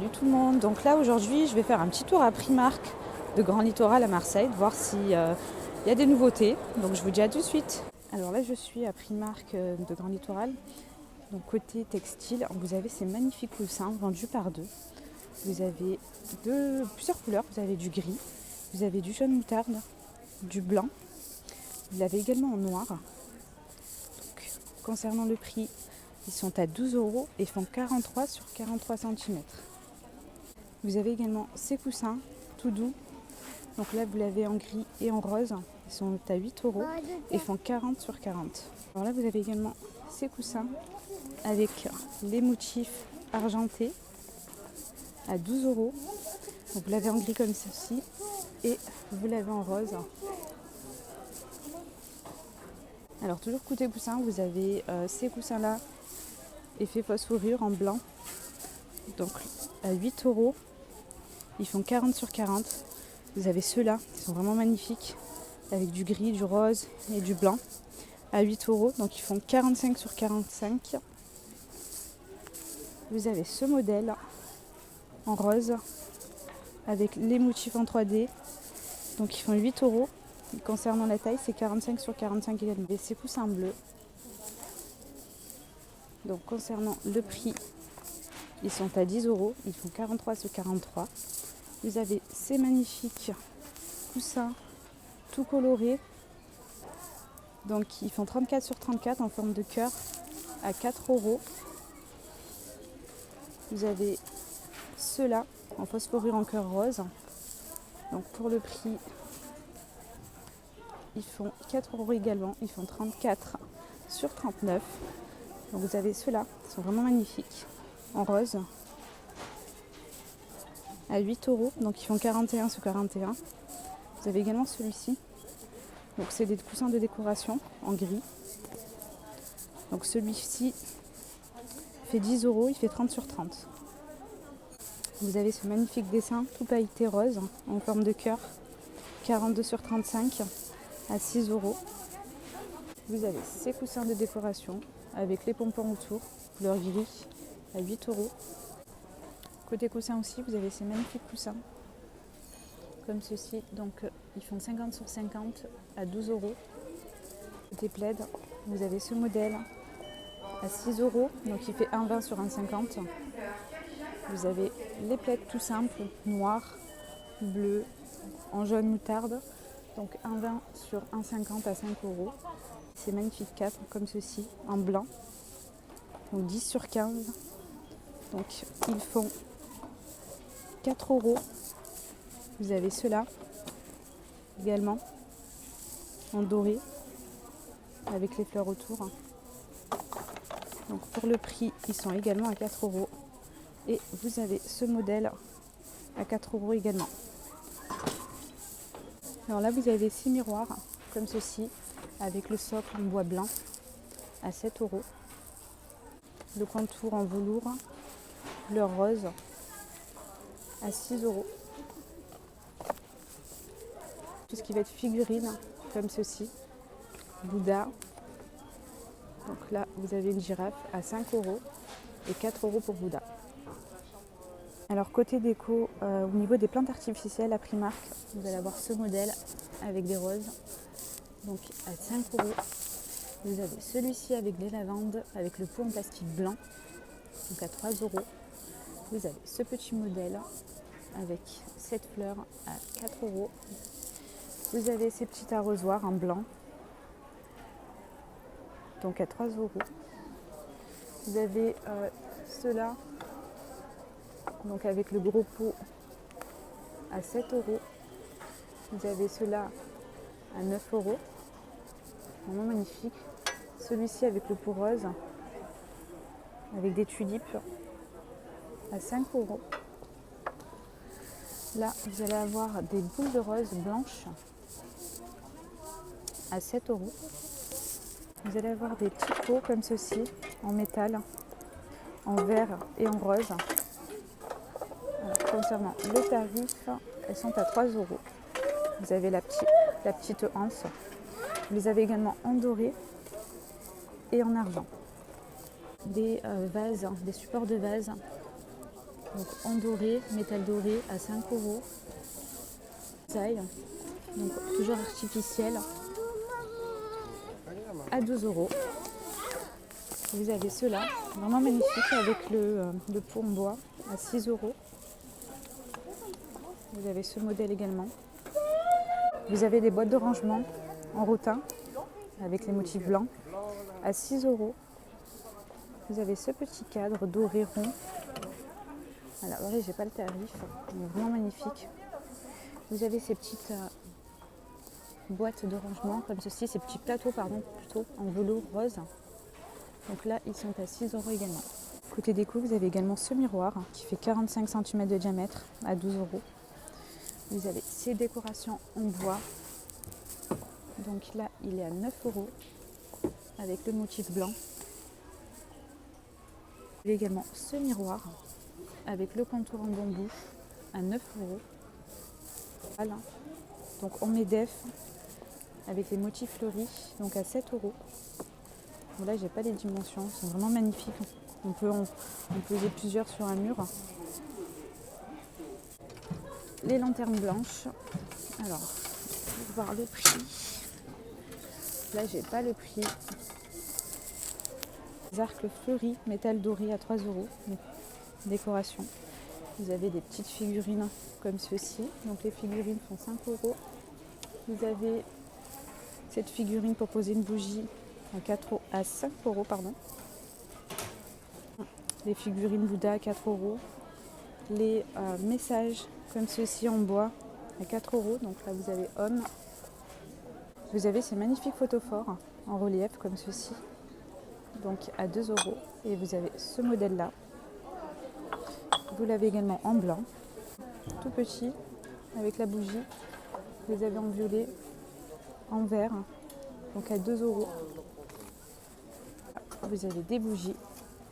Salut tout le monde. Donc là aujourd'hui je vais faire un petit tour à Primark de Grand Littoral à Marseille, voir s'il y a des nouveautés. Donc je vous dis à tout de suite. Alors là je suis à Primark de Grand Littoral. Donc côté textile, vous avez ces magnifiques coussins vendus par deux. Vous avez plusieurs couleurs, vous avez du gris, vous avez du jaune moutarde, du blanc. Vous l'avez également en noir. Donc, concernant le prix, ils sont à 12 € et font 43 sur 43 cm. Vous avez également ces coussins tout doux. Donc là, vous l'avez en gris et en rose. Ils sont à 8 € et font 40 sur 40. Alors là, vous avez également ces coussins avec les motifs argentés à 12 €. Donc vous l'avez en gris comme ceci et vous l'avez en rose. Alors toujours côté coussins, vous avez ces coussins-là, effet fausse fourrure en blanc. Donc à 8 €. Ils font 40 sur 40. Vous avez ceux-là, qui sont vraiment magnifiques, avec du gris, du rose et du blanc, à 8 €. Donc ils font 45 sur 45. Vous avez ce modèle en rose, avec les motifs en 3D. Donc ils font 8 €. Et concernant la taille, c'est 45 sur 45 également. Et ces coussins bleus. Donc concernant le prix, ils sont à 10 €. Ils font 43 sur 43. Vous avez ces magnifiques coussins tout colorés. Donc ils font 34 sur 34 en forme de cœur à 4 €. Vous avez ceux-là en fausse fourrure en cœur rose. Donc pour le prix, ils font 4 € également. Ils font 34 sur 39. Donc vous avez ceux-là, qui sont vraiment magnifiques, en rose, à 8 €. Donc ils font 41 sur 41. Vous avez également celui-ci. Donc c'est des coussins de décoration en gris. Donc celui-ci fait 10 €, il fait 30 sur 30. Vous avez ce magnifique dessin tout pailleté rose en forme de cœur, 42 sur 35 à 6 €. Vous avez ces coussins de décoration avec les pompons autour, couleur gris, à 8 €. Côté coussin aussi, vous avez ces magnifiques coussins comme ceci. Donc ils font 50 sur 50 à 12 €. Côté plaid, vous avez ce modèle à 6 €, donc il fait 1,20 sur 1,50. Vous avez les plaids tout simples, noirs, bleus, en jaune moutarde, donc 1,20 sur 1,50 à 5 €. Ces magnifiques capes comme ceci, en blanc, donc 10 sur 15. Donc ils font 4 €. Vous avez ceux-là également, en doré, avec les fleurs autour. Donc pour le prix, ils sont également à 4 €. Et vous avez ce modèle à 4 € également. Alors là, vous avez 6 miroirs comme ceci, avec le socle en bois blanc à 7 €. Le contour en velours, couleur rose, à 6 €. Tout ce qui va être figurine, comme ceci, Bouddha. Donc là, vous avez une girafe à 5 € et 4 € pour Bouddha. Alors côté déco, au niveau des plantes artificielles à Primark, vous allez avoir ce modèle avec des roses, donc à 5 €. Vous avez celui-ci avec des lavandes, avec le pot en plastique blanc, donc à 3 €. Vous avez ce petit modèle avec cette fleur à 4 €. Vous avez ces petits arrosoirs en blanc, donc à 3 €. Vous avez ceux-là, donc avec le gros pot à 7 €. Vous avez ceux-là à 9 €, vraiment magnifique. Celui-ci avec le pot rose, avec des tulipes, à 5 €. Là, vous allez avoir des boules de rose blanches à 7 €. Vous allez avoir des petits pots comme ceci, en métal, en vert et en rose. Alors, concernant le tarif, elles sont à 3 €. Vous avez la petite anse. Vous les avez également en doré et en argent. Des vases, des supports de vases Donc en doré, métal doré à 5 €. Taille, donc toujours artificiel, à 12 €. Vous avez ceux-là, vraiment magnifiques, avec le pot en bois à 6 €. Vous avez ce modèle également. Vous avez des boîtes de rangement en rotin avec les motifs blancs à 6 €. Vous avez ce petit cadre doré rond. Alors là, j'ai pas le tarif, il est vraiment magnifique. Vous avez ces petites boîtes de rangement comme ceci, ces petits plateaux plutôt en velours rose. Donc là, ils sont à 6 € également. Côté déco, vous avez également ce miroir qui fait 45 cm de diamètre à 12 €. Vous avez ces décorations en bois. Donc là, il est à 9 € avec le motif blanc. Vous avez également ce miroir avec le contour en bambou à 9 €. Voilà. Donc en MEDEF avec les motifs fleuris, donc à 7 €. Bon, là, j'ai pas les dimensions, ils sont vraiment magnifiques. On peut en poser plusieurs sur un mur. Les lanternes blanches. Alors, pour voir le prix. Là, j'ai pas le prix. Les arcs fleuris, métal doré à 3 €. Décoration. Vous avez des petites figurines comme ceci. Donc les figurines font 5 €. Vous avez cette figurine pour poser une bougie à 5 €. Les figurines Bouddha à 4 €. Les messages comme ceci en bois à 4 €. Donc là, vous avez homme. Vous avez ces magnifiques photophores en relief comme ceci. Donc à 2 €. Et vous avez ce modèle-là. Vous l'avez également en blanc, tout petit, avec la bougie. Vous les avez en violet, en vert, donc à 2 €. Vous avez des bougies,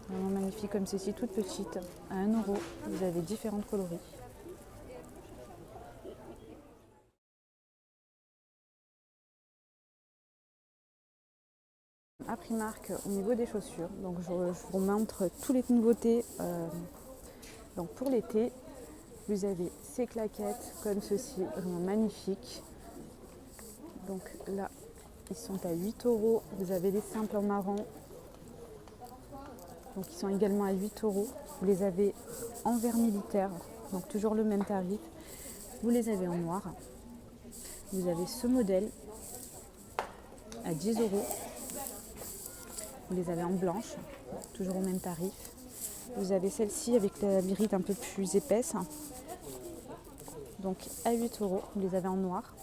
vraiment magnifiques comme ceci, toutes petites, à 1 €. Vous avez différentes coloris. À Primark, au niveau des chaussures, donc je vous montre toutes les nouveautés. Donc pour l'été, vous avez ces claquettes comme ceci, vraiment magnifiques. Donc là, ils sont à 8 €. Vous avez les simples en marron. Donc ils sont également à 8 €. Vous les avez en vert militaire, donc toujours le même tarif. Vous les avez en noir. Vous avez ce modèle à 10 €. Vous les avez en blanche, toujours au même tarif. Vous avez celle-ci avec la birite un peu plus épaisse, donc à 8 €. Vous les avez en noir.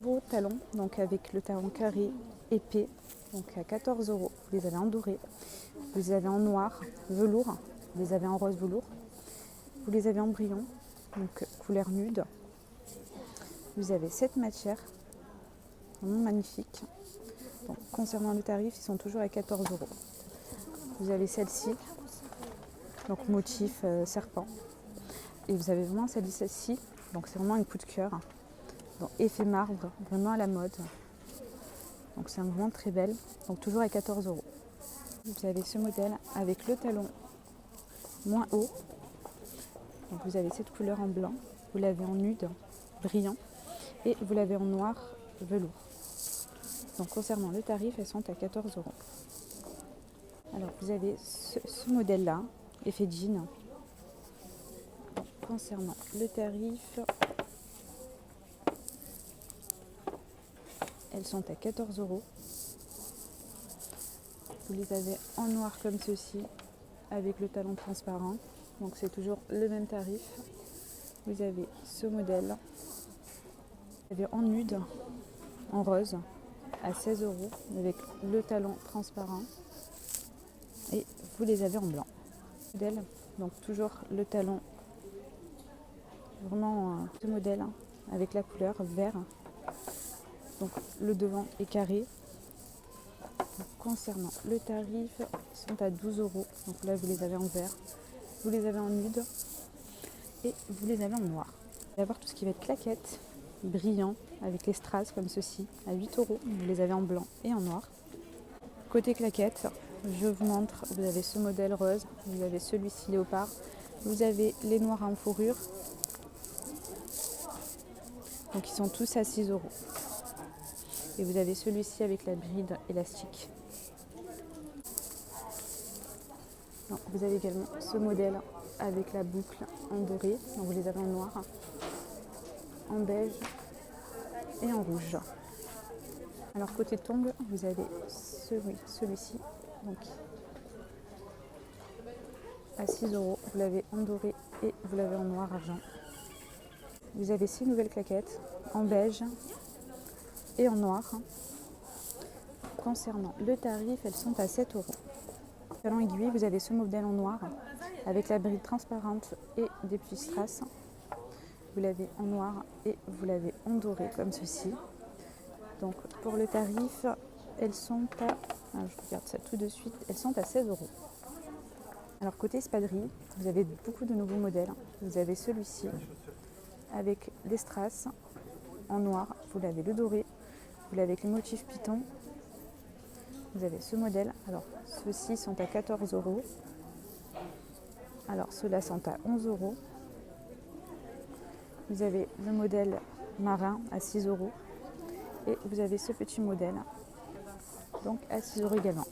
Vos talons, donc avec le talon carré épais, donc à 14 €. Vous les avez en doré. Vous les avez en noir, velours. Vous les avez en rose velours. Vous les avez en brillant, donc couleur nude. Vous avez cette matière, vraiment magnifique. Donc, concernant le tarif, ils sont toujours à 14 €. Vous avez celle-ci, donc motif serpent. Et vous avez vraiment celle-ci, donc c'est vraiment un coup de cœur. Donc effet marbre, vraiment à la mode. Donc c'est vraiment très belle, donc toujours à 14 €. Vous avez ce modèle avec le talon moins haut. Donc vous avez cette couleur en blanc, vous l'avez en nude, brillant, et vous l'avez en noir, velours. Donc concernant le tarif, elles sont à 14 €. Alors vous avez ce modèle-là, effet jean. Donc, concernant le tarif, elles sont à 14 €. Vous les avez en noir comme ceci, avec le talon transparent. Donc c'est toujours le même tarif. Vous avez ce modèle. Vous avez en nude, en rose, à 16 € avec le talon transparent. Et vous les avez en blanc. Modèle, donc toujours le talon, vraiment ce modèle avec la couleur vert. Donc le devant est carré. Donc, concernant le tarif, ils sont à 12 €. Donc là vous les avez en vert, vous les avez en nude et vous les avez en noir. Vous allez avoir tout ce qui va être claquettes, brillant, avec les strass comme ceci, à 8 €. Vous les avez en blanc et en noir. Côté claquettes, je vous montre, vous avez ce modèle rose, vous avez celui-ci léopard, vous avez les noirs en fourrure, donc ils sont tous à 6 €. Et vous avez celui-ci avec la bride élastique. Donc, vous avez également ce modèle avec la boucle en doré, donc vous les avez en noir, en beige et en rouge. Alors côté tongs, vous avez celui-ci, donc à 6 €, vous l'avez en doré et vous l'avez en noir argent. Vous avez 6 nouvelles claquettes en beige et en noir. Concernant le tarif, elles sont à 7 €. Talon aiguille, vous avez ce modèle en noir avec la bride transparente et des petits strass. Vous l'avez en noir et vous l'avez en doré comme ceci. Donc pour le tarif, elles sont je regarde ça tout de suite, elles sont à 16 €. Alors côté espadrille, vous avez beaucoup de nouveaux modèles. Vous avez celui-ci avec des strass en noir, vous l'avez le doré, vous l'avez avec les motifs python. Vous avez ce modèle, alors ceux-ci sont à 14 €. Alors ceux-là sont à 11 €. Vous avez le modèle marin à 6 € et vous avez ce petit modèle donc à 6 € également.